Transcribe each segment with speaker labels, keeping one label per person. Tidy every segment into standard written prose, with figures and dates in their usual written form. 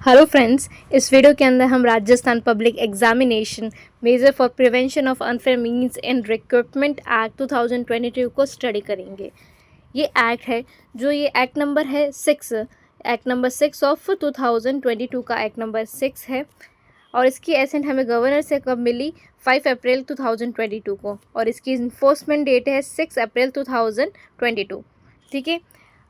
Speaker 1: Hello friends, इस video के अंदर हम Rajasthan public examination measure for prevention of unfair means and recruitment act 2022 को स्टडी करेंगे। ये एक्ट है जो ये एक्ट नंबर है एक्ट नंबर 6 ऑफ 2022 का एक्ट नंबर 6 है और इसकी एसेंट हमें गवर्नर से कब मिली 5 अप्रैल 2022 को और इसकी इन्फोर्समेंट डेट है 6 अप्रैल 2022। ठीक है,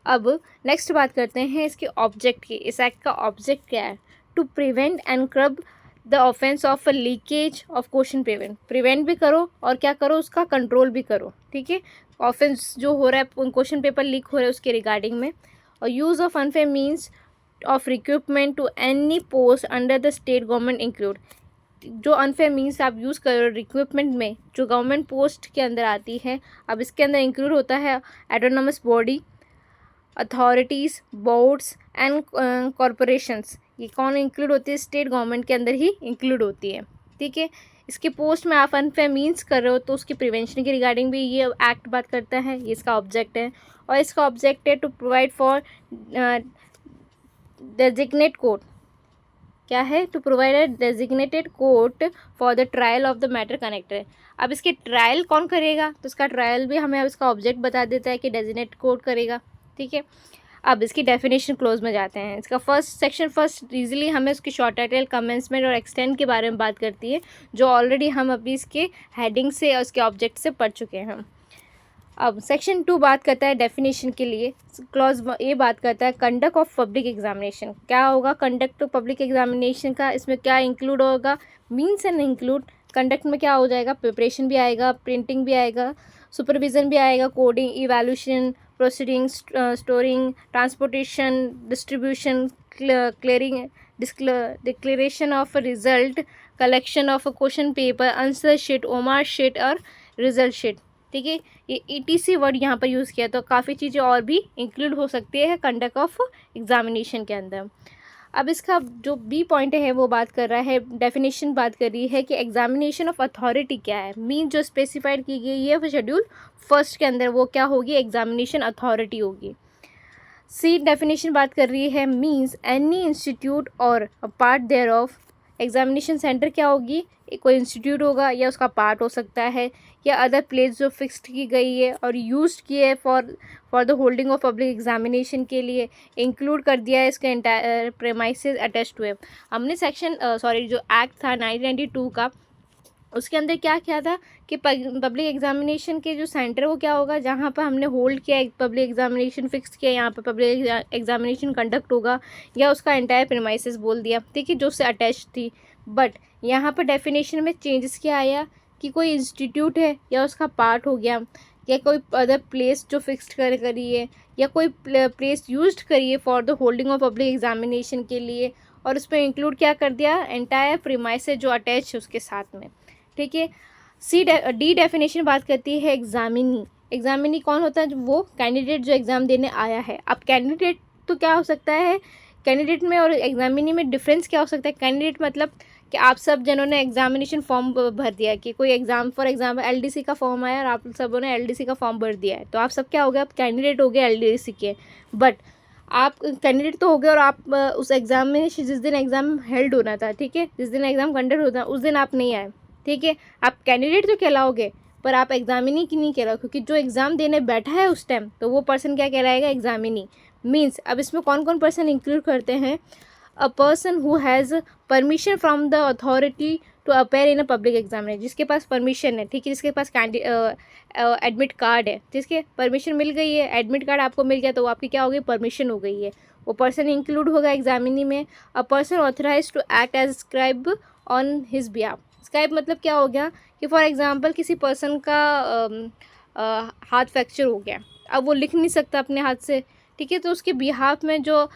Speaker 1: अब नेक्स्ट बात करते हैं इसके ऑब्जेक्ट की। इस एक्ट का ऑब्जेक्ट क्या है? To prevent and curb the offence of leakage of question paper. Prevent भी करो और क्या करो, उसका कंट्रोल भी करो। ठीक है, ऑफेंस जो हो रहा है, क्वेश्चन पेपर लीक हो रहा है उसके रिगार्डिंग में। और use of unfair means of recruitment to any post under the state government include. जो अनफेयर मीन्स आप यूज़ करो रिक्रूटमेंट में जो गवर्नमेंट पोस्ट के अंदर आती है, अब इसके अंदर इंक्लूड होता है autonomous body, authorities, boards and corporations. ये कौन इंक्लूड होती है? स्टेट गवर्नमेंट के अंदर ही इंक्लूड होती है। ठीक है, इसके पोस्ट में आप अनफेयर मीन्स कर रहे हो तो उसकी प्रिवेंशन के रिगार्डिंग भी ये एक्ट बात करता है। ये इसका ऑब्जेक्ट है और इसका ऑब्जेक्ट है to provide for designate court. क्या है? To provide a designated court for the trial of the matter connected. अब इसके ट्रायल कौन करेगा? तो इसका ट्रायल भी हमें अब इसका ऑब्जेक्ट बता देता है कि डेजिग्नेट कोर्ट करेगा। ठीक है, अब इसकी डेफिनेशन क्लोज में जाते हैं। इसका फर्स्ट इजीली हमें उसकी शॉर्ट टाइटल, कमेंसमेंट और एक्सटेंड के बारे में बात करती है, जो ऑलरेडी हम अभी इसके हेडिंग से और उसके ऑब्जेक्ट से पढ़ चुके हैं। अब सेक्शन 2 बात करता है डेफिनेशन के लिए। क्लॉज ये बात करता है कंडक्ट ऑफ पब्लिक एग्जामिनेशन। क्या होगा कंडक्ट ऑफ पब्लिक एग्जामिनेशन का? इसमें क्या इंक्लूड होगा? Means and include. कंडक्ट में क्या हो जाएगा? प्रिपरेशन भी आएगा, प्रिंटिंग भी आएगा, सुपरविज़न भी आएगा, coding, evaluation, proceeding, storing, transportation, distribution, clearing, declaration of result, collection of question paper, answer sheet, OMR sheet और रिजल्ट शीट। ठीक है, ये ETC वर्ड यहाँ पर यूज़ किया तो काफ़ी चीज़ें और भी इंक्लूड हो सकती है कंडक्ट ऑफ एग्जामिनेशन के अंदर। अब इसका जो बी पॉइंट है वो बात कर रहा है, डेफिनेशन बात कर रही है कि एग्जामिनेशन ऑफ अथॉरिटी क्या है। मीन जो स्पेसिफाइड की गई है वो शेड्यूल फर्स्ट के अंदर, वो क्या होगी? एग्जामिनेशन अथॉरिटी होगी। सी डेफिनेशन बात कर रही है मीन्स एनी इंस्टीट्यूट और a part thereof. Examination centre क्या होगी? कोई इंस्टीट्यूट होगा या उसका पार्ट हो सकता है या अदर प्लेस जो फिक्स्ड की गई है और यूज्ड की है for the holding of public examination के लिए इंक्लूड कर दिया है इसके एंटायर प्रेमाइसेस अटैच्ड टू है। हमने सेक्शन जो एक्ट था 1992 का, उसके अंदर क्या किया था कि पब्लिक एग्जामिनेशन के जो सेंटर वो क्या होगा, जहाँ पर हमने होल्ड किया पब्लिक एग्जामिनेशन फिक्स किया, यहाँ पर पब्लिक एग्जामिनेशन कंडक्ट होगा या उसका एंटायर प्रीमाइसेस बोल दिया। ठीक है, जो उससे अटैच थी। बट यहाँ पर डेफिनेशन में चेंजेस क्या आया कि कोई इंस्टीट्यूट है या उसका पार्ट हो गया या कोई अदर प्लेस जो फिक्स्ड करी है या कोई प्लेस यूज्ड करिए for the holding of public examination के लिए, और उस पर इंक्लूड क्या कर दिया? एंटायर प्रीमाइसेस जो अटैच है उसके साथ में। ठीक है, डी डेफिनेशन बात करती है एग्जामिनी। एग्जामिनी कौन होता है? वो कैंडिडेट जो एग्ज़ाम देने आया है। अब कैंडिडेट तो क्या हो सकता है? कैंडिडेट में और एग्जामिनी में डिफरेंस क्या हो सकता है? कैंडिडेट मतलब कि आप सब जिन्होंने एग्जामिनेशन फॉर्म भर दिया, कि कोई एग्ज़ाम फॉर एग्जाम्पल LDC का फॉर्म आया और आप सबों ने LDC का फॉर्म भर दिया है, तो आप सब क्या हो गए? आप कैंडिडेट हो गए LDC के। बट आप कैंडिडेट तो हो गए और आप उस एग्ज़ाम में जिस दिन एग्ज़ाम हेल्ड होना था, ठीक है, जिस दिन एग्ज़ाम कंडक्ट होता उस दिन आप नहीं आए। ठीक है, आप कैंडिडेट तो कहलाओगे पर आप एग्जामिनी की नहीं कहलाओ, क्योंकि जो एग्ज़ाम देने बैठा है उस टाइम तो वो पर्सन क्या कहलाएगा? एग्जामिनी। मीन्स अब इसमें कौन कौन पर्सन इंक्लूड करते हैं? A person who has permission from the authority to appear in a public examination. जिसके पास परमिशन है, ठीक है, जिसके पास एडमिट कार्ड है, जिसके परमिशन मिल गई है, एडमिट कार्ड आपको मिल गया तो वो आपकी क्या हो गई? परमिशन हो गई है, वो पर्सन इंक्लूड होगा एग्जामिनी में। A person authorise to act as scribe on his behalf. Scribe मतलब क्या हो गया कि फॉर एग्जांपल किसी पर्सन का हाथ फ्रैक्चर हो गया, अब वो लिख नहीं सकता अपने हाथ से, ठीक है, तो उसके बिहाफ में जो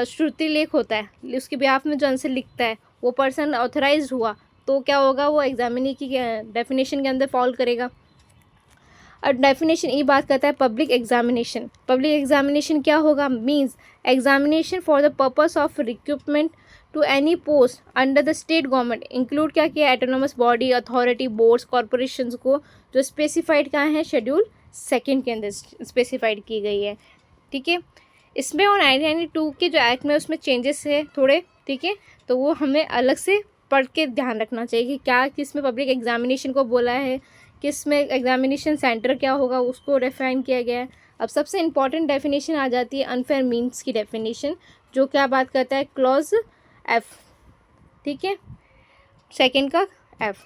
Speaker 1: श्रुति लेख होता है, उसके बिहाफ में जो आंसर लिखता है वो पर्सन ऑथराइज हुआ, तो क्या होगा? वो एग्जामिनी की डेफिनेशन के अंदर फॉल करेगा। और डेफिनेशन ये बात करता है पब्लिक एग्जामिनेशन। पब्लिक एग्जामिनेशन क्या होगा? Means examination for the purpose of recruitment to any post under the state government. Include क्या किया? Autonomous body, authority, boards, corporations को, जो स्पेसिफाइड कहाँ है? शेड्यूल सेकंड के अंदर स्पेसिफाइड की गई है। ठीक है, इसमें और 1992 के जो एक्ट में उसमें चेंजेस है थोड़े, ठीक है, तो वो हमें अलग से पढ़ के ध्यान रखना चाहिए कि क्या किस में पब्लिक एग्जामिनेशन को बोला है, किस में एग्जामिनेशन सेंटर क्या होगा उसको डिफाइन किया गया है। अब सबसे इम्पॉर्टेंट डेफिनेशन आ जाती है अनफेयर मीन्स की डेफिनेशन, जो क्या बात करता है क्लॉज एफ, ठीक है, सेकंड का एफ,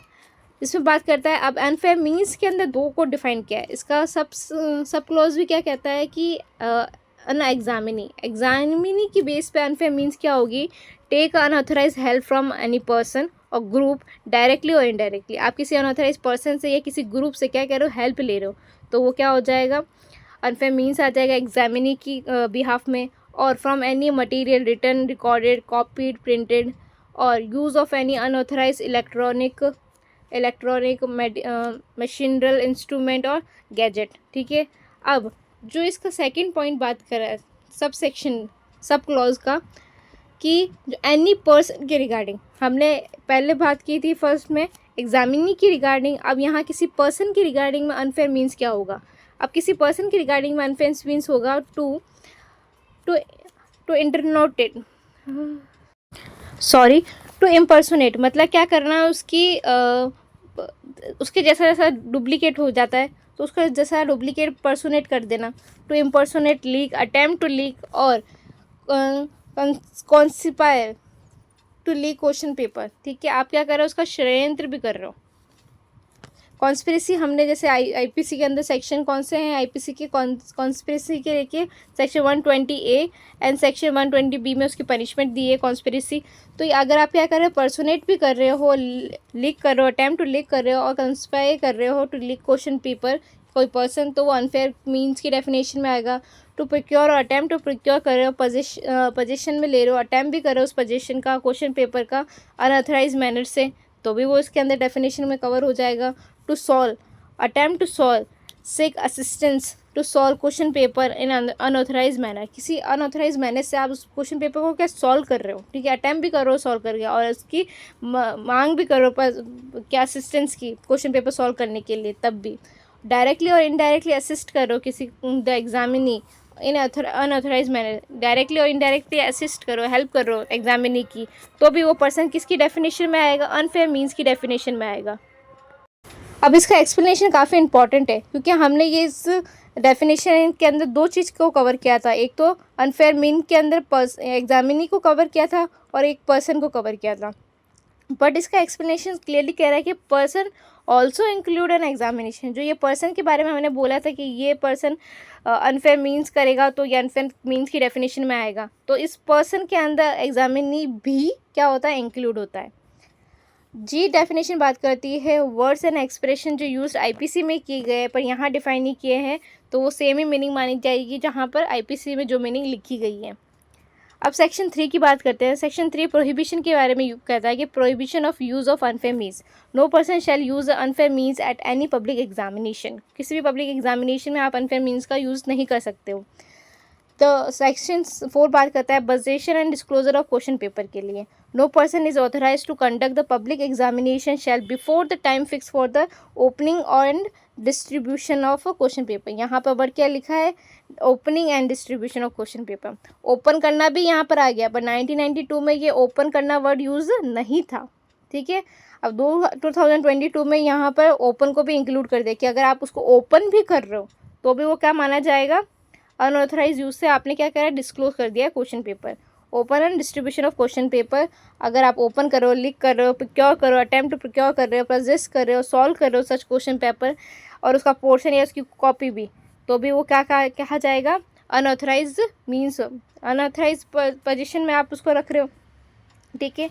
Speaker 1: इसमें बात करता है। अब अनफेयर मीन्स के अंदर दो को डिफाइन किया है, इसका सब क्लॉज भी क्या कहता है कि एग्जामिनी की बेस पे अनफेयर मीन्स क्या होगी, take unauthorise help from any person और ग्रुप डायरेक्टली और इनडायरेक्टली। आप किसी अनऑथराइज पर्सन से या किसी ग्रुप से क्या कह रहे हो, हेल्प ले रहे हो, तो वो क्या हो जाएगा, अनफेयर मीन्स आ जाएगा एग्जामिनी की बिहाफ में। Or from any material written, recorded, copied, printed or use of any unauthorised electronic machinery instrument or gadget, ठीक है। अब जो इसका सेकंड पॉइंट बात कर रहा है सब सेक्शन सब क्लॉज का, कि जो एनी पर्सन के रिगार्डिंग, हमने पहले बात की थी फर्स्ट में एग्जामिनी की रिगार्डिंग, अब यहाँ किसी पर्सन की रिगार्डिंग में अनफेयर मीन्स क्या होगा। अब किसी पर्सन की रिगार्डिंग में अनफेयर मीन्स होगा टू इंटरनोटेड टू इम्पर्सोनेट, मतलब क्या करना है उसके जैसा डुप्लीकेट हो जाता है तो उसका जैसा डुप्लीकेट पर्सोनेट कर देना। To impersonate, leak, attempt to leak और conspire to leak question paper, ठीक है। आप क्या कर रहे हो, उसका षड्यंत्र भी कर रहे हो। कॉन्स्पिरेसी हमने जैसे आईपीसी के अंदर सेक्शन कौन से हैं, आईपीसी के कॉन्स्पिरेसी के लेके section 120A and section 120B में उसकी पनिशमेंट दी है कॉन्स्पिरेसी। तो अगर आप क्या कर रहे हो, पर्सोनेट भी कर रहे हो, लीक कर रहे हो, अटैम्प्ट टू लीक कर रहे हो और कंस्पायर कर रहे हो टू लीक क्वेश्चन पेपर कोई पर्सन, तो वो अनफेयर मीन्स की डेफिनेशन में आएगा। टू प्रिक्योर और अटैम्प्ट टू प्रिक्योर कर रहे हो, पोजीशन में ले रहे हो, अटैम्प्ट भी कर रहे हो उस पोजीशन का क्वेश्चन पेपर का अनऑथराइज मैनर से, तो भी वो इसके अंदर डेफिनेशन में कवर हो जाएगा। To solve, attempt to solve, seek assistance to solve question paper in unauthorise manner, किसी अनऑथराइज मैनर से आप उस क्वेश्चन पेपर को क्या सॉल्व कर रहे हो, ठीक है, अटैम्प्ट भी कर रहे हो सॉल्व करके और उसकी मांग भी कर रहे हो क्या असिस्टेंस की क्वेश्चन पेपर सॉल्व करने के लिए, तब भी डायरेक्टली और इनडायरेक्टली असिस्ट करो किसी the examinee in unauthorise manner, directly और इनडायरेक्टली असिस्ट करो, हेल्प करो एग्जामिनी की, तो भी वो पर्सन किसकी डेफिनेशन में आएगा, अनफेयर मीन्स की डेफिनेशन में आएगा। अब इसका एक्सप्लेनेशन काफ़ी इंपॉर्टेंट है क्योंकि हमने ये इस डेफिनेशन के अंदर दो चीज़ को कवर किया था, एक तो अनफेयर मीन के अंदर एग्जामिनी को कवर किया था और एक पर्सन को कवर किया था। बट इसका एक्सप्लेनेशन क्लियरली कह रहा है कि person also include an examination. जो ये पर्सन के बारे में मैंने बोला था कि ये पर्सन अनफेयर मीन्स करेगा तो ये अनफेयर मीन्स की डेफिनेशन में आएगा, तो इस पर्सन के अंदर एग्जामिनी भी क्या होता है, इंक्लूड होता है। जी डेफिनेशन बात करती है वर्ड्स एंड एक्सप्रेशन जो यूज आईपीसी में किए गए पर यहाँ डिफाइन नहीं किए हैं, तो वो सेम ही मीनिंग मानी जाएगी जहाँ पर आईपीसी में जो मीनिंग लिखी गई है। अब सेक्शन 3 की बात करते हैं। सेक्शन 3 प्रोहिबिशन के बारे में कहता है कि prohibition of use of unfair means, no person shall use unfair means at any public examination. किसी भी पब्लिक एग्जामिनेशन में आप अनफेयर मीन्स का यूज़ नहीं कर सकते हो। तो सेक्शन 4 बात करता है position and disclosure of question paper के लिए, no person is authorise to conduct the public examination shall before the time fix for the opening and distribution of question paper. यहाँ पर वर्ड क्या लिखा है, opening and distribution of question paper. Open करना भी यहाँ पर आ गया, पर 1992 में ये ओपन करना वर्ड यूज़ नहीं था, ठीक है। अब 2022 में यहाँ पर ओपन को भी इंक्लूड कर दिया कि अगर आप उसको ओपन भी कर रहे हो तो भी वो क्या माना जाएगा, अनऑथराइज यूज से आपने क्या करा, डिस्क्लोज कर दिया question paper. Open and distribution of question paper, अगर आप ओपन करो, लिक कर रहे हो, प्रिक्योर कर रहे हो, अटेम्प्ट टू प्रिक्योर कर रहे हो, प्रोसेस कर रहे हो, सॉल्व कर रहे हो सच क्वेश्चन पेपर और उसका पोर्शन या उसकी कॉपी भी, तो भी वो क्या कहा जाएगा, अनऑथराइज मीन्स, अनऑथराइज पोजीशन में आप उसको रख रहे हो, ठीक है।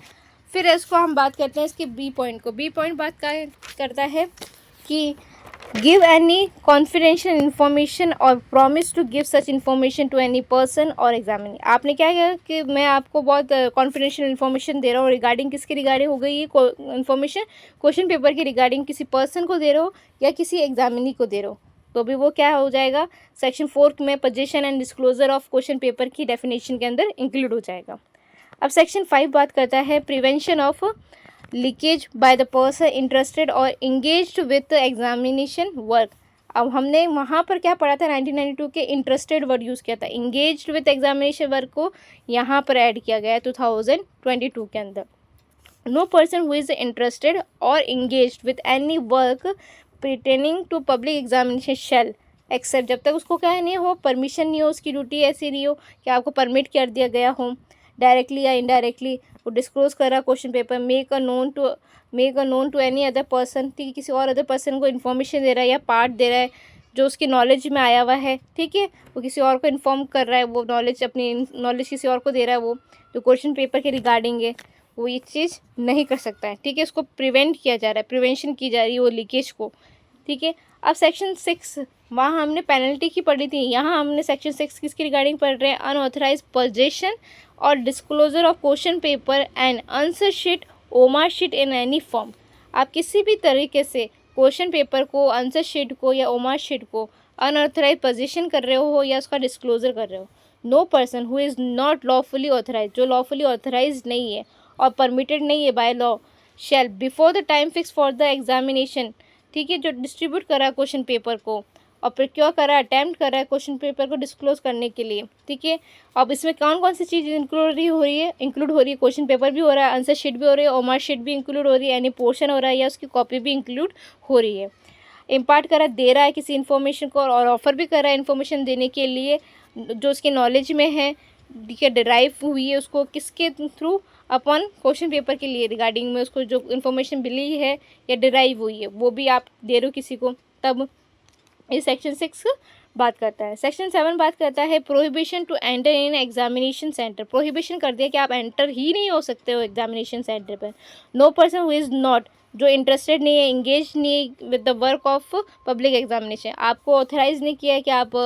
Speaker 1: फिर इसको हम बात करते हैं इसके बी पॉइंट को। बी पॉइंट बात करता है कि गिव एनी कॉन्फिडेंशियल इन्फॉर्मेशन और promise to give such information to any person और एग्जामिनी। आपने क्या किया कि मैं आपको बहुत कॉन्फिडेंशियल इन्फॉर्मेशन दे रहा हूँ, रिगार्डिंग किसके रिगार्डिंग हो गई ये इन्फॉर्मेशन, क्वेश्चन पेपर के रिगार्डिंग किसी पर्सन को दे रहे हो या किसी एग्जामिनी को दे रहे हो, तो भी वो क्या हो जाएगा, सेक्शन 4 में position and disclosure of question paper की डेफिनेशन के अंदर इंक्लूड हो जाएगा। अब सेक्शन 5 बात करता है prevention of leakage by the person interested or engaged with examination work. अब हमने वहाँ पर क्या पढ़ा था 1992 के इंटरेस्टेड वर्ड यूज़ किया था, इंगेज्ड विद एग्जामिनेशन वर्क को यहाँ पर ऐड किया गया है 2022 के अंदर। No person who is interested or engaged with any work pertaining to public examination shall except, जब तक उसको क्या नहीं हो, परमिशन नहीं हो, उसकी ड्यूटी ऐसी नहीं हो कि आपको परमिट कर दिया गया हो डायरेक्टली या इनडायरेक्टली, वो डिस्क्लोज कर रहा question paper, make a known to any other person, ठीक है, किसी और अदर पर्सन को इन्फॉर्मेशन दे रहा है या पार्ट दे रहा है जो उसकी नॉलेज में आया हुआ है, ठीक है, वो किसी और को इन्फॉर्म कर रहा है, वो नॉलेज अपनी नॉलेज किसी और को दे रहा है, वो जो क्वेश्चन पेपर के रिगार्डिंग है, वो ये चीज़ नहीं कर सकता है, ठीक है, उसको प्रिवेंट किया जा रहा है, प्रिवेंशन की जा रही है वो लीकेज को, ठीक है। अब सेक्शन 6 वहाँ हमने पेनल्टी की पढ़ी थी, यहाँ हमने सेक्शन 6 किसकी रिगार्डिंग पढ़ रहे हैं, अनऑथराइज पोजेशन और disclosure of question paper and answer sheet, OMR sheet in any form. आप किसी भी तरीके से क्वेश्चन पेपर को, आंसर शीट को या ओमार शीट को अनऑथराइज पोजीशन कर रहे हो या उसका डिस्क्लोजर कर रहे हो, no person who is not lawfully authorise, जो लॉफुली ऑथराइज नहीं है और परमिटेड नहीं है by law, shall before the time fix for the examination, ठीक है, जो डिस्ट्रीब्यूट कर रहा है क्वेश्चन पेपर को और फिर क्या कर रहा है, अटैम्प्ट कर रहा है क्वेश्चन पेपर को डिस्क्लोज करने के लिए, ठीक है। अब इसमें कौन कौन सी चीज़ इंक्लूड हो रही है, क्वेश्चन पेपर भी हो रहा है, आंसर शीट भी हो रही है, ओमार शीट भी इंक्लूड हो रही है, यानी पोर्शन हो रहा है या उसकी कॉपी भी इंक्लूड हो रही है, इम्पार्ट कर रहा है, दे रहा है किसी इन्फॉर्मेशन को और ऑफर भी कर रहा है इन्फॉर्मेशन देने के लिए जो उसके नॉलेज में है, ठीक है, डिराइव हुई है उसको किसके थ्रू, अपन क्वेश्चन पेपर के लिए रिगार्डिंग में उसको जो इन्फॉर्मेशन मिली है या डिराइव हुई है वो भी आप दे रहे हो किसी को, तब ये सेक्शन 6 बात करता है। सेक्शन 7 बात करता है prohibition to enter in examination centre, prohibition कर दिया कि आप एंटर ही नहीं हो सकते हो एग्जामिनेशन सेंटर पर। No person who is not, जो इंटरेस्टेड नहीं है, इंगेज नहीं है with the work of public examination, आपको ऑथराइज नहीं किया है कि आप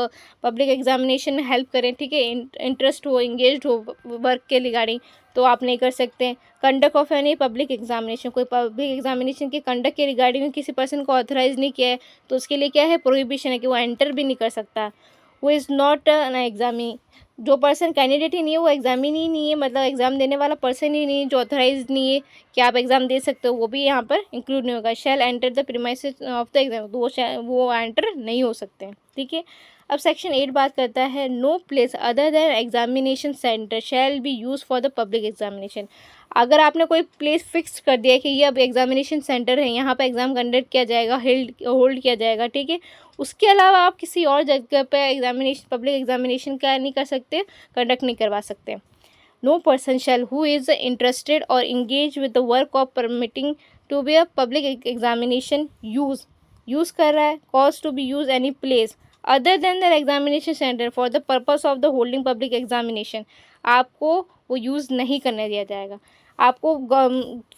Speaker 1: पब्लिक एग्जामिनेशन में हेल्प करें, ठीक है, इंटरेस्ट हो, इंगेज हो वर्क के रिगार्डिंग, तो आप नहीं कर सकते। Conduct of any public examination, कोई पब्लिक एग्जामिनेशन के कंडक्ट के रिगार्डिंग किसी पर्सन को ऑथराइज नहीं किया है तो उसके लिए क्या है, प्रोहिबिशन है कि वो एंटर भी नहीं कर सकता। वो इज़ नॉट एन एग्जामी, जो पर्सन कैंडिडेट ही नहीं है, वो एग्जामिन ही नहीं है, मतलब एग्ज़ाम देने वाला पर्सन ही नहीं है, जो ऑथराइज नहीं है कि आप एग्ज़ाम दे सकते हो, वो भी यहाँ पर इंक्लूड नहीं होगा। Shall enter the premises of the exam, तो वो एंटर नहीं हो सकते हैं, ठीक है। अब सेक्शन 8 बात करता है no place other than examination centre shall be use for the public examination. अगर आपने कोई प्लेस फिक्स कर दिया कि ये अब एग्जामिनेशन सेंटर है, यहाँ पर एग्ज़ाम कंडक्ट किया जाएगा, होल्ड किया जाएगा, ठीक है, उसके अलावा आप किसी और जगह पे एग्जामिनेशन, पब्लिक एग्जामिनेशन क्या नहीं कर सकते, कंडक्ट नहीं करवा सकते। No person shall who is interested or engage with the work of permitting to be a public examination use कर रहा है, cause to be use any place other than the examination centre for the purpose of the holding public examination, आपको वो use नहीं करने दिया जाएगा। आपको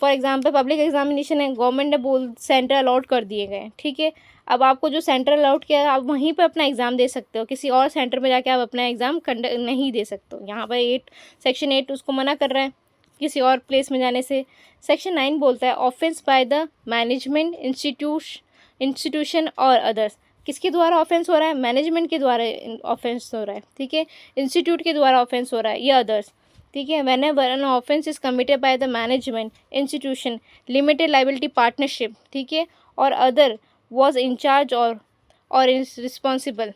Speaker 1: फॉर एग्जांपल पब्लिक एग्जामिनेशन है, गवर्नमेंट ने बोल सेंटर अलॉट कर दिए गए, ठीक है, अब आपको जो सेंटर अलॉट किया है आप वहीं पर अपना एग्ज़ाम दे सकते हो, किसी और सेंटर में जाके आप अपना एग्ज़ाम कंडक्ट नहीं दे सकते हो। यहाँ पर सेक्शन 8 उसको मना कर रहा है किसी और प्लेस में जाने से। सेक्शन 9 बोलता है offence by the management institution और अदर्स, किसके द्वारा ऑफेंस हो रहा है, मैनेजमेंट के द्वारा ऑफेंस हो रहा है, ठीक है, इंस्टीट्यूट के द्वारा ऑफेंस हो रहा है या अदर्स, ठीक है। Whenever an offence is committed by the management institution limited liability partnership, ठीक है, और other was in charge or is responsible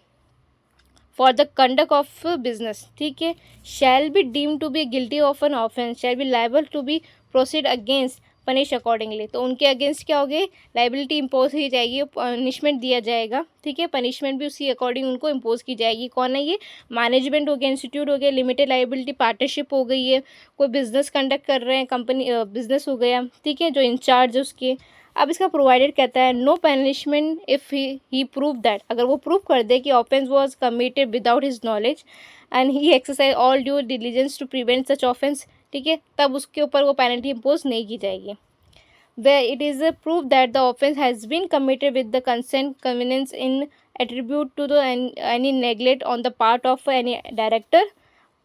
Speaker 1: for the conduct of business, ठीक है, shall be deemed to be guilty of an offence shall be liable to be proceed against punish accordingly, तो उनके against क्या हो गई, liability impose की जाएगी, punishment दिया जाएगा, ठीक है, पनिशमेंट भी उसी अकॉर्डिंग उनको इम्पोज की जाएगी। कौन है ये, मैनेजमेंट हो गया, इंस्टीट्यूट हो गया, लिमिटेड लाइबिलिटी पार्टनरशिप हो गई है, कोई बिजनेस कंडक्ट कर रहे हैं, कंपनी बिजनेस हो गया, ठीक है, जो इंचार्ज है उसके। अब इसका प्रोवाइडेड कहता है no punishment if he prove that, अगर वो प्रूव कर दे कि offence was committed without his knowledge and he exercise all due diligence to prevent such offence, ठीक है, तब उसके ऊपर वो पेनल्टी इम्पोज नहीं की जाएगी। where it is a proof that the offence has been committed with the consent, convenience in attribute to the any neglect on the part of any director,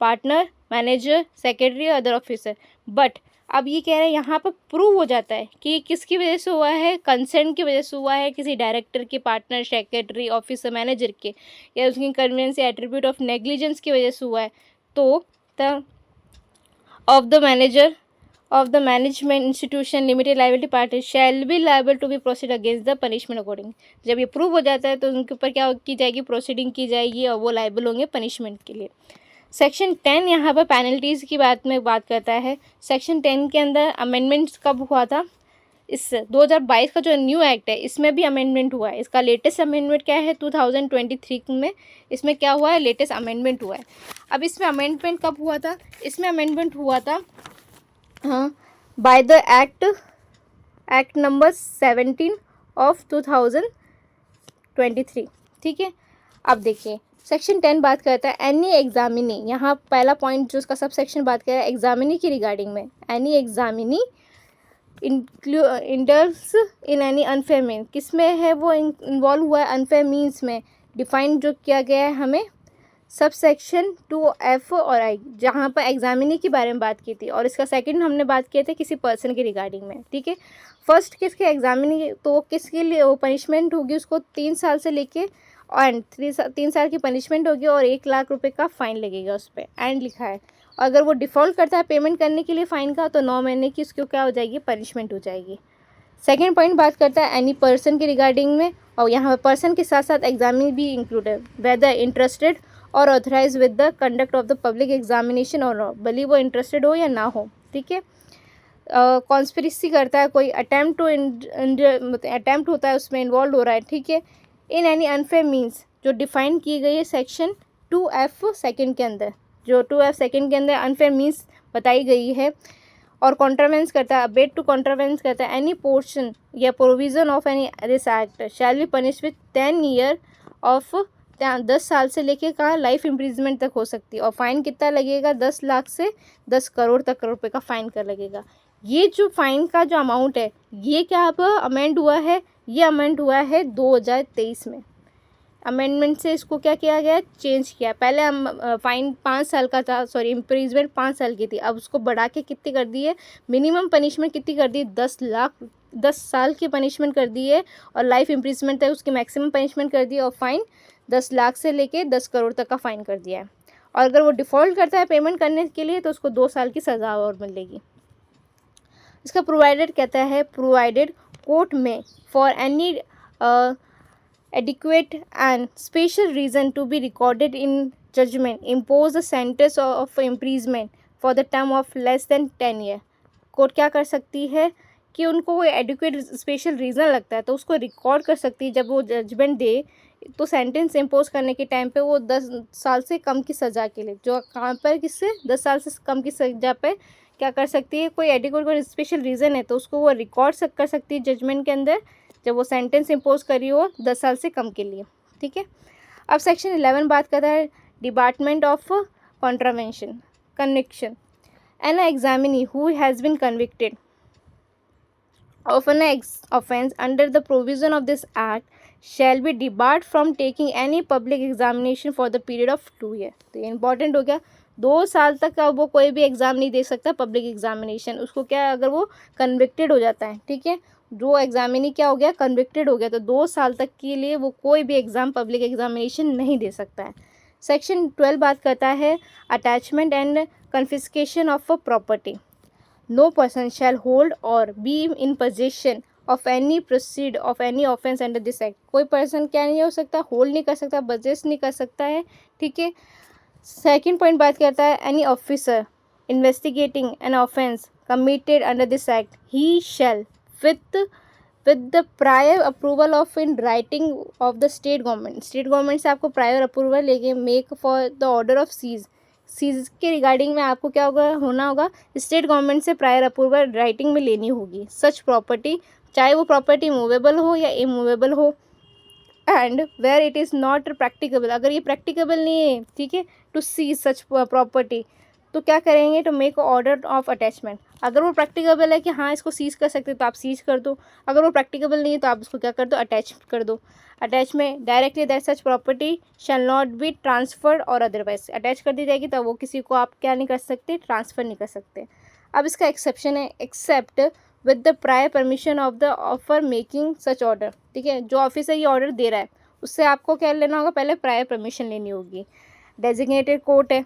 Speaker 1: partner, manager, secretary or other officer, but अब ये कह रहे हैं यहाँ पर prove हो जाता है कि किसकी वजह से हुआ है, कंसेंट की वजह से हुआ है, किसी डायरेक्टर के, पार्टनर, सेक्रेटरी, ऑफिसर, मैनेजर के, या उसकी कन्वीनियंस या एट्रीब्यूट ऑफ नेग्लिजेंस की वजह से हुआ है, तो the of the manager of the management institution limited liability party shall be liable to be proceed against the punishment according। जब ये प्रूव हो जाता है तो उनके ऊपर क्या की जाएगी, प्रोसीडिंग की जाएगी और वो लाइबल होंगे पनिशमेंट के लिए। सेक्शन 10 यहाँ पर पेनल्टीज़ की बात करता है। सेक्शन 10 के अंदर अमेंडमेंट्स कब हुआ था, इस 2022 का जो न्यू एक्ट है इसमें भी अमेंडमेंट हुआ है। इसका लेटेस्ट अमेंडमेंट क्या है, 2023 में इसमें क्या हुआ है, लेटेस्ट अमेंडमेंट हुआ है। अब इसमें अमेंडमेंट कब हुआ था, इसमें अमेंडमेंट हुआ था by the act number 17 of 2023। ठीक है, अब देखिए सेक्शन 10 बात करता है एनी एग्जामिनी, यहाँ पहला पॉइंट जो उसका सब सेक्शन बात कर रहा है एग्जामिनी की रिगार्डिंग में। Any examinee इंडल्स in any unfair mean, किस में है वो इन्वॉल्व हुआ है, अनफेयर मीन्स में डिफाइन जो किया गया है हमें सब सेक्शन 2F और I, जहाँ पर एग्जामिनी के बारे में बात की थी, और इसका सेकंड हमने बात किए थे किसी पर्सन के रिगार्डिंग में। ठीक है, फर्स्ट किसके एग्जामिनी, तो किसके लिए वो पनिशमेंट होगी, उसको 3 साल से लेके एंड 3 साल की पनिशमेंट होगी और 1 लाख रुपए का फ़ाइन लगेगा उस पर, एंड लिखा है। और अगर वो डिफ़ॉल्ट करता है पेमेंट करने के लिए फ़ाइन का तो 9 महीने की उसको क्या हो जाएगी, पनिशमेंट हो जाएगी। सेकेंड पॉइंट बात करता है एनी पर्सन के रिगार्डिंग में, और यहाँ पर पर्सन के साथ साथ एग्जामिनी भी इंक्लूडेड, वेदर इंटरेस्टेड और authorise with the conduct of the public examination और नॉट, भले वो इंटरेस्टेड हो या ना हो। ठीक है, कॉन्स्पिरेसी करता है कोई, अटैम्प्ट होता है उसमें इन्वॉल्व हो रहा है। ठीक है, इन एनी अनफेयर मीन्स जो डिफाइन की गई है सेक्शन 2F सेकेंड के अंदर, जो 2F सेकेंड के अंदर अनफेयर मीन्स बताई गई है, और कॉन्ट्रावेंस करता है, अबेट टू कॉन्ट्रावेंस करता है एनी पोर्शन या provision of any this act shall be punish with 10 year of 10 साल से लेके कहा लाइफ इम्प्रिजमेंट तक हो सकती है, और फाइन कितना लगेगा, 10 लाख से 10 करोड़ तक रुपए का फाइन कर लगेगा। ये जो फाइन का जो अमाउंट है ये क्या अब अमेंड हुआ है, ये अमेंड हुआ है 2023 में। अमेंडमेंट से इसको क्या किया गया, चेंज किया। पहले हम फाइन 5 साल का था, सॉरी इम्प्रिजमेंट 5 साल की थी, अब उसको बढ़ा के कितनी कर दी है, मिनिमम पनिशमेंट कितनी कर दी, 10 साल की पनिशमेंट कर दी है, और लाइफ इम्प्रिजमेंट है उसकी मैक्सिमम पनिशमेंट कर दी है, और फाइन 10 लाख से लेके 10 करोड़ तक का फाइन कर दिया है। और अगर वो डिफ़ॉल्ट करता है पेमेंट करने के लिए तो उसको 2 साल की सज़ा और मिलेगी। इसका प्रोवाइडेड कहता है, प्रोवाइडेड कोर्ट में for any adequate and special reason to be recorded in judgment impose a sentence of imprisonment for the term of less than 10 year। Court क्या कर सकती है कि उनको कोई एडिक्वेट स्पेशल रीज़न लगता है तो उसको रिकॉर्ड कर सकती है, जब वो जजमेंट दे तो सेंटेंस इम्पोज करने के टाइम पे वो 10 साल से कम की सज़ा के लिए, जो कहाँ पर किससे 10 साल से कम की सज़ा पे क्या कर सकती है, कोई एडिक्वेट कोई स्पेशल रीज़न है तो उसको वो रिकॉर्ड कर सकती है जजमेंट के अंदर, जब वो सेंटेंस इम्पोज करी हो 10 साल से कम के लिए। ठीक है, अब सेक्शन 11 बात करता है department of contravention conviction. An examinee who has been convicted of an offense under the provision of this act shall be debarred from taking any public examination for the period of 2 years। तो ये important हो गया, 2 साल तक का वो कोई भी एग्ज़ाम नहीं दे सकता पब्लिक एग्जामिनेशन, उसको क्या अगर वो कन्विक्टेड हो जाता है। ठीक है, जो एग्जामिनी क्या हो गया, कन्विक्टेड हो गया, तो 2 साल तक के लिए वो कोई भी एग्ज़ाम पब्लिक एग्जामिनेशन नहीं दे सकता है। सेक्शन 12 बात करता है attachment and confiscation of property. No person shall hold or be in possession of any proceed of any offence under this act। कोई पर्सन क्या नहीं हो सकता, होल्ड नहीं कर सकता, possess नहीं कर सकता है। ठीक है, सेकेंड पॉइंट बात करता है any officer investigating an offence committed under this act he shall with the prior approval of in writing of the state government से आपको प्रायर अप्रूवल लेके make for the order of seize के regarding में आपको क्या होना होगा, state government से प्रायर अप्रूवल राइटिंग में लेनी होगी। सच प्रॉपर्टी, चाहे वो प्रॉपर्टी मूवेबल हो या इमूवेबल हो, and where it is not practicable, अगर ये प्रैक्टिकेबल नहीं है, ठीक है, टू सीज सच प्रॉपर्टी तो क्या करेंगे, to make order of attachment. अगर वो प्रैक्टिकेबल है कि हाँ इसको सीज कर सकते तो आप सीज कर दो, अगर वो प्रैक्टिकेबल नहीं है तो आप उसको क्या कर दो, अटैच कर दो। अटैच में directly that such property shall not be transferred और अदरवाइज, अटैच कर दी जाएगी तो वो किसी को आप क्या नहीं कर सकते, ट्रांसफ़र नहीं कर सकते। अब इसका एक्सेप्शन है, except with the prior permission of the offer making such order. ठीक है, जो ऑफिसर ये ऑर्डर दे रहा है उससे आपको क्या लेना होगा, पहले प्रायर परमिशन लेनी होगी। डेजिग्नेटेड कोर्ट है,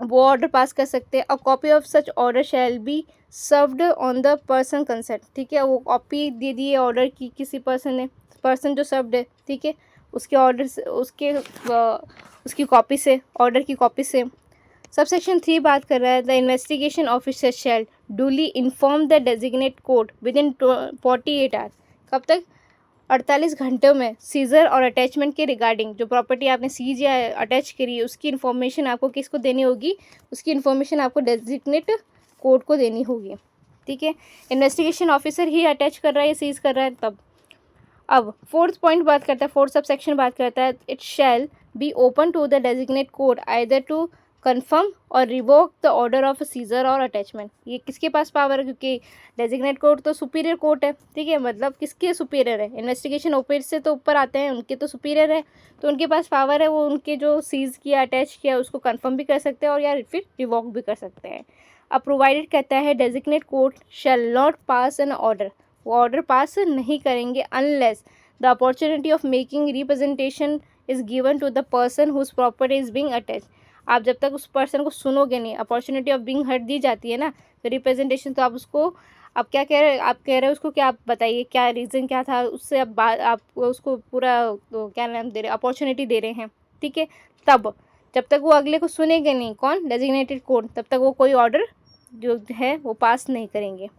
Speaker 1: वो ऑर्डर पास कर सकते हैं। A copy of such order shall be served on the person concern, ठीक है, वो कॉपी दे दी है ऑर्डर की किसी पर्सन ने, पर्सन जो सर्व्ड है, ठीक है, उसके ऑर्डर से, उसकी कॉपी से, ऑर्डर की कॉपी से। सबसेक्शन 3 बात कर रहा है the investigation officer shall duly inform the designate court with in 48 hours. कब तक? 48 घंटों में सीजर और अटैचमेंट के रिगार्डिंग, जो प्रॉपर्टी आपने सीज या अटैच करी है उसकी इन्फॉर्मेशन आपको किसको देनी होगी? उसकी इन्फॉर्मेशन आपको डेजिग्नेट कोर्ट को देनी होगी, ठीक है। इन्वेस्टिगेशन ऑफिसर ही अटैच कर रहा है, सीज कर रहा है तब। अब फोर्थ पॉइंट बात करता है, फोर्थ सब सेक्शन बात करता है it shall be open to the designate court either to confirm or revoke the order of seizure or attachment. ये किसके पास पावर है? क्योंकि डेजिग्नेट कोर्ट तो सुपीरियर कोर्ट है, ठीक है, मतलब किसके सुपीरियर है? इन्वेस्टिगेशन ऑफिसर से तो ऊपर आते हैं, उनके तो सुपीरियर है, तो उनके पास पावर है, वो उनके जो सीज किया, अटैच किया, उसको कन्फर्म भी कर सकते हैं और या फिर रिवोक भी कर सकते हैं। अब प्रोवाइडेड कहता है designate court shall not pass an order, वो ऑर्डर पास नहीं करेंगे unless the opportunity of making representation is given to the person whose property is being attach. आप जब तक उस पर्सन को सुनोगे नहीं, अपॉर्चुनिटी ऑफ बीइंग हर्ड दी जाती है ना, तो रिप्रेजेंटेशन, तो आप उसको, आप क्या कह रहे हैं, आप कह रहे हो उसको, क्या आप बताइए क्या रीज़न क्या था, उससे आप उसको पूरा, तो क्या नाम दे रहे, अपॉर्चुनिटी दे रहे हैं, ठीक है। तब जब तक वो अगले को सुनेंगे नहीं, कौन? डेजिग्नेटेड कोर्ट, तब तक वो कोई ऑर्डर जो है वो पास नहीं करेंगे।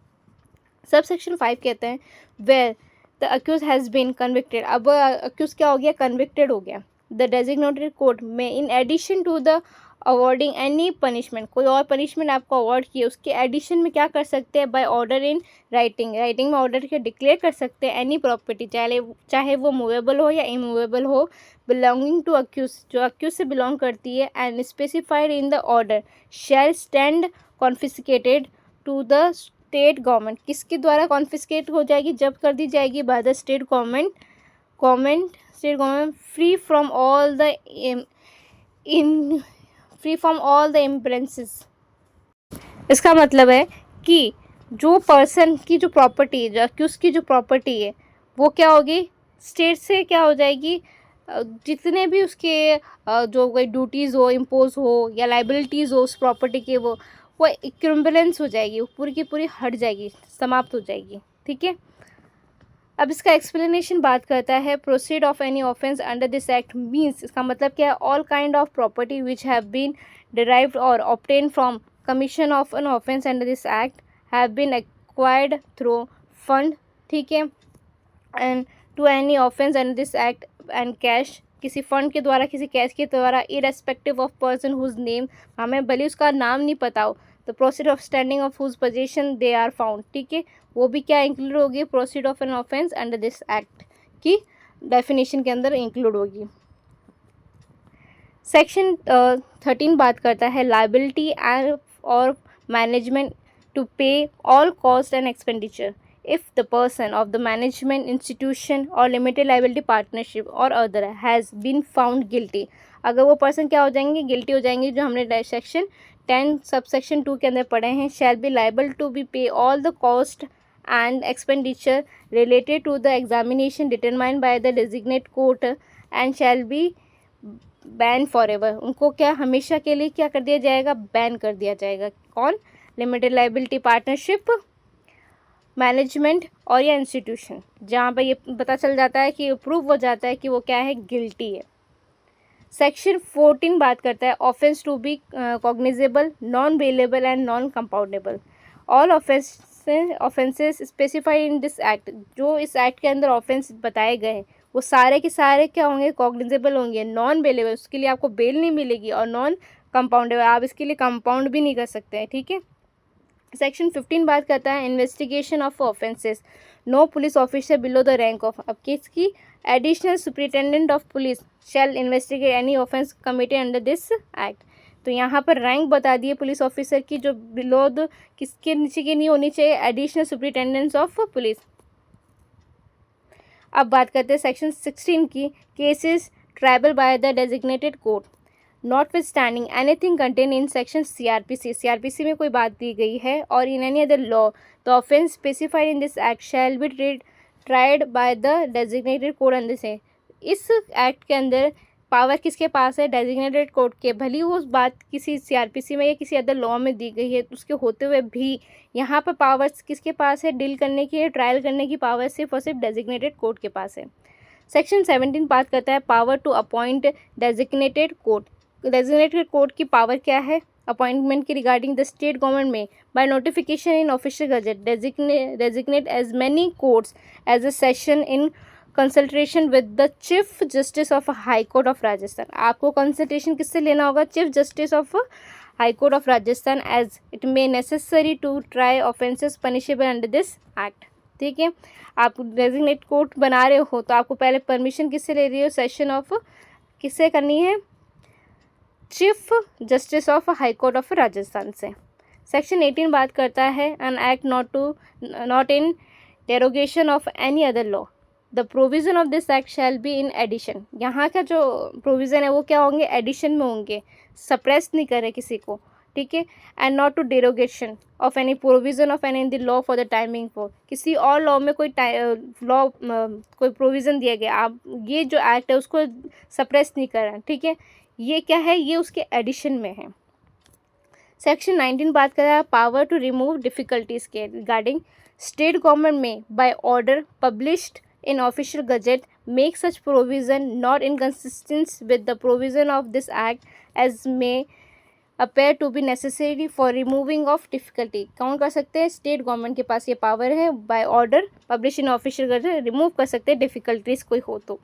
Speaker 1: सब सेक्शन 5 कहते हैं where the accused has been convicted. अब अक्यूज क्या हो गया? कन्विक्टेड हो गया। द डेजिग्नेटेड कोर्ट में in addition to the awarding any punishment, कोई और पनिशमेंट आपको अवॉर्ड किए, उसके एडिशन में क्या कर सकते हैं? By order in writing, writing में ऑर्डर के डिक्लेयर कर सकते हैं एनी प्रॉपर्टी, चाहे वो मूवेबल हो या इमूवेबल हो, बिलोंगिंग टू अक्यूज, जो अक्यूज से बिलोंग करती है, and specified in the order shall stand confiscated to the state government. किसके द्वारा कॉन्फिस्केट हो जाएगी? जब्त कर दी जाएगी by the state government, state government free from all the encumbrances. इसका मतलब है कि जो पर्सन की जो प्रॉपर्टी है, जो अक्यूज की जो प्रॉपर्टी है, वो क्या होगी? स्टेट से क्या हो जाएगी? जितने भी उसके जो कोई ड्यूटीज़ हो, इम्पोज हो या लाइबिलिटीज़ हो उस प्रॉपर्टी के, वो इक्विवेलेंस हो जाएगी, वो पूरी की पूरी हट जाएगी, समाप्त हो जाएगी, ठीक है। अब इसका एक्सप्लेनेशन बात करता है proceed of any offence under this act means, इसका मतलब क्या है? All kind of property which have been derived or obtain from commission of an offence under this act have been acquired through fund, ठीक है, and to any offence under this act and cash, किसी fund के द्वारा, किसी cash के द्वारा, irrespective of person whose name, हमें भले उसका नाम नहीं पता हो, the proceed of standing of whose position they are found, ठीक है, वो भी क्या इंक्लूड होगी? Proceed of an offence under this act की डेफिनेशन के अंदर इंक्लूड होगी। सेक्शन 13 बात करता है लाइबिलिटी एंड और management to pay all cost and expenditure if the person of the management institution or limited liability partnership or other has been found guilty, अगर वो पर्सन क्या हो जाएंगे? गिल्टी हो जाएंगे, जो हमने सेक्शन 10 सबसेक्शन 2 के अंदर पढ़े हैं। Shall be liable to be pay all the cost and expenditure related to the examination determined by the designate court and shall be ban forever, उनको क्या हमेशा के लिए क्या कर दिया जाएगा? बैन कर दिया जाएगा। कौन? लिमिटेड लाइबिलिटी पार्टनरशिप, मैनेजमेंट और या इंस्टीट्यूशन, जहाँ पर ये पता चल जाता है कि प्रूव हो जाता है कि वो क्या है? गिल्टी है। सेक्शन 14 बात करता है offence to be cognizable, non bailable and non compoundable. All offences specified in this act, जो इस एक्ट के अंदर ऑफेंस बताए गए हैं वो सारे के सारे क्या होंगे? कॉग्निजेबल होंगे, नॉन बेलेबल, उसके लिए आपको बेल नहीं मिलेगी, और नॉन कंपाउंडेबल, आप इसके लिए कंपाउंड भी नहीं कर सकते हैं, ठीक है। सेक्शन 15 बात करता है investigation of offences, no police officer below the rank of, अब किसकी? Additional superintendent of police shall investigate any offence committed under this act. तो यहाँ पर रैंक बता दिए पुलिस ऑफिसर की, जो बिलो द किसके नीचे की नहीं होनी चाहिए? Additional superintendents of police. अब बात करते हैं सेक्शन 16 की, cases tribal by the designated court notwithstanding anything contain in section CrPC में कोई बात दी गई है और in any other law the offence specified in this act shall B tried by the designated court under से, इस act के अंदर पावर किसके पास है, डेजिग्नेटेड कोर्ट के। भले ही वो बात किसी सीआरपीसी में या किसी अदर लॉ में दी गई है, उसके होते हुए भी यहाँ पर पावर्स किसके पास है, डील करने की, ट्रायल करने की पावर सिर्फ और सिर्फ डेजिग्नेटेड कोर्ट के पास है। सेक्शन 17 बात करता है power to appoint designated court. Designated court की पावर क्या है, अपॉइंटमेंट की रिगार्डिंग द स्टेट गवर्नमेंट में by notification in official gazette designate as many courts as a session in consultation with the chief justice of high court of Rajasthan. आपको consultation किससे लेना होगा, chief justice of high court of Rajasthan as it may necessary to try offences punishable under this act. ठीक है, आप designate court बना रहे हो तो आपको पहले परमिशन किससे ले रही हो, सेशन ऑफ किससे करनी है, chief justice of high court of Rajasthan से। सेक्शन 18 बात करता है an act not in derogation of any other law the provision of this act shall be in addition. यहाँ का जो प्रोविज़न है वो क्या होंगे, एडिशन में होंगे, सप्रेस नहीं करे किसी को। ठीक है, and not to derogation of any provision of any in the law for the timing for. किसी और लॉ में कोई लॉ कोई प्रोविज़न दिया गया, आप ये जो एक्ट है उसको सप्रेस नहीं कर रहे हैं। ठीक है, ये क्या है, ये उसके एडिशन में है। सेक्शन 19 बात कर रहा है पावर टू रिमूव डिफ़िकल्टीज़ के रिगार्डिंग स्टेट गवर्नमेंट में by order published in official gazette make such provision not inconsistent with the provision of this act as may appear to be necessary for removing of difficulty। कौन कर सकते हैं, state government के पास ये power है, by order publish in official gazette remove कर सकते हैं डिफ़िकल्टीज कोई हो तो।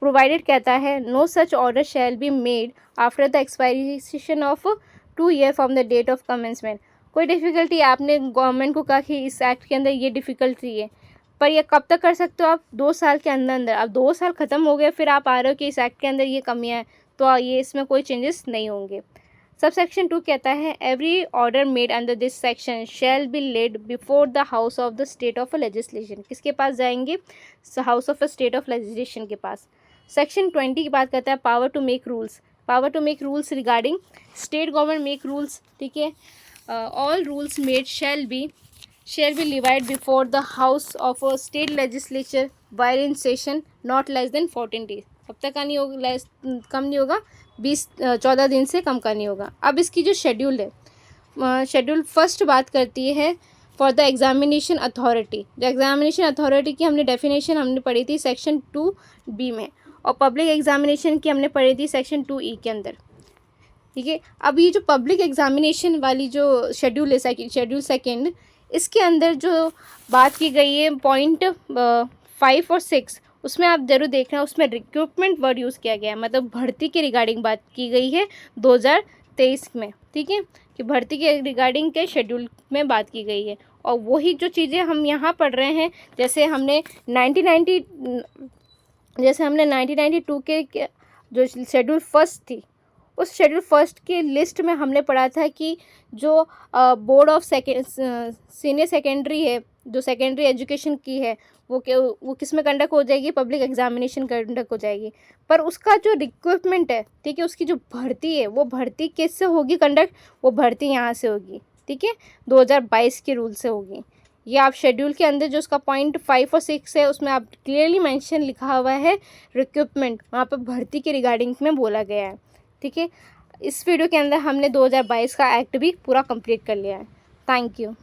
Speaker 1: प्रोवाइडेड कहता है no such order shall be made after the expiration of 2 year from the date of commencement. कोई डिफ़िकल्टी आपने गवर्नमेंट को कहा कि इस एक्ट के अंदर ये डिफ़िकल्टी है, पर ये कब तक कर सकते हो आप, 2 साल के अंदर अंदर। अब 2 साल ख़त्म हो गए, फिर आप आ रहे हो कि इस एक्ट के अंदर ये कमियां हैं, तो ये इसमें कोई चेंजेस नहीं होंगे। सब सेक्शन 2 कहता है every order made under this section shall be laid before the house of the state of legislation. किसके पास जाएंगे, house of state of legislation के पास। सेक्शन 20 की बात करता है power to make rules. Power to make rules regarding state government make rules. ठीक है, all rules made shall be levied before the house of a state legislature while in session not less than 14 days। कब तक का नहीं होगा, कम नहीं होगा, 14 दिन से कम का नहीं होगा। अब इसकी जो शेड्यूल है, शेड्यूल फर्स्ट बात करती है फॉर द एग्जामिनेशन अथॉरिटी। जो एग्जामिनेशन अथॉरिटी की हमने डेफिनेशन हमने पढ़ी थी सेक्शन 2B में, और पब्लिक एग्जामिनेशन की हमने पढ़ी थी सेक्शन 2E के अंदर। ठीक है, अब ये जो पब्लिक एग्जामिनेशन वाली जो शेड्यूल है, शेड्यूल सेकेंड, इसके अंदर जो बात की गई है पॉइंट 5 और 6, उसमें आप ज़रूर देखना, उसमें रिक्रूटमेंट वर्ड यूज़ किया गया है, मतलब भर्ती के रिगार्डिंग बात की गई है 2023 में। ठीक है, कि भर्ती के रिगार्डिंग के शेड्यूल में बात की गई है, और वही जो चीज़ें हम यहाँ पढ़ रहे हैं, जैसे हमने 1992 के जो शेड्यूल फर्स्ट थी, उस शेड्यूल फर्स्ट के लिस्ट में हमने पढ़ा था कि जो बोर्ड ऑफ सीनियर सेकेंडरी है, जो सेकेंडरी एजुकेशन की है, वो किस में कंडक्ट हो जाएगी, पब्लिक एग्जामिनेशन कंडक्ट हो जाएगी। पर उसका जो रिक्रूटमेंट है, ठीक है, उसकी जो भर्ती है, वो भर्ती किससे होगी कंडक्ट, वो भर्ती यहाँ से होगी। ठीक है, 2022 के रूल से होगी। ये आप शेड्यूल के अंदर जो उसका पॉइंट 5 और 6 है, उसमें आप क्लियरली मेंशन लिखा हुआ है रिक्रूटमेंट, वहाँ पर भर्ती के रिगार्डिंग में बोला गया है। ठीक है, इस वीडियो के अंदर हमने 2022 का एक्ट भी पूरा कंप्लीट कर लिया है। Thank you.